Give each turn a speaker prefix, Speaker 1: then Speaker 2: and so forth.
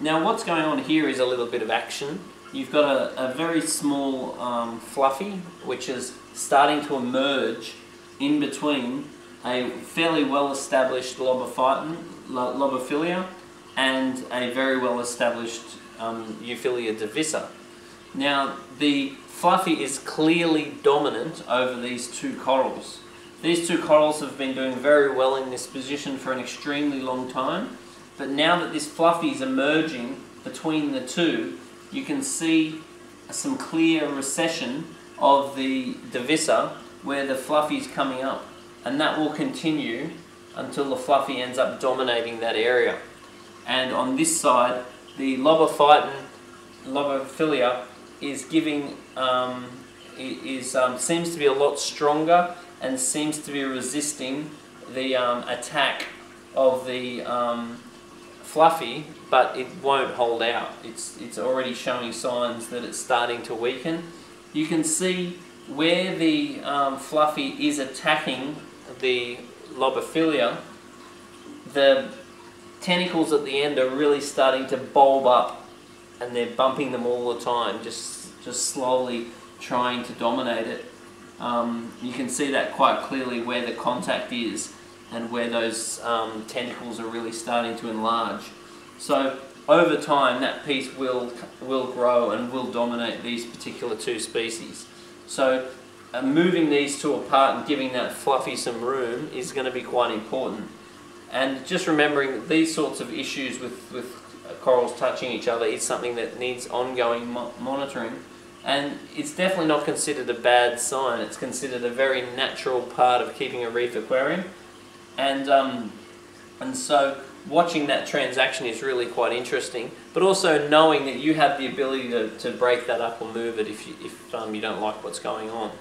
Speaker 1: Now what's going on here is a little bit of action. You've got a very small fluffy which is starting to emerge in between a fairly well established lobophilia and a very well established Euphilia divisa. Now the fluffy is clearly dominant over these two corals. These two corals have been doing very well in this position for an extremely long time, but now that this fluffy is emerging between the two, you can see some clear recession of the divisa where the fluffy is coming up, and that will continue until the fluffy ends up dominating that area. And on this side, the lobophilia is giving seems to be a lot stronger and seems to be resisting the attack of the fluffy, but it won't hold out. It's already showing signs that it's starting to weaken. You can see where the fluffy is attacking the lobophilia, the tentacles at the end are really starting to bulb up, and they're bumping them all the time, just slowly trying to dominate it. You can see that quite clearly where the contact is and where those tentacles are really starting to enlarge. So over time that piece will grow and will dominate these particular two species. So moving these two apart and giving that fluffy some room is going to be quite important. And just remembering that these sorts of issues with corals touching each other is something that needs ongoing monitoring. And it's definitely not considered a bad sign. It's considered a very natural part of keeping a reef aquarium. And so watching that transaction is really quite interesting, but also knowing that you have the ability to break that up or move it if you don't like what's going on.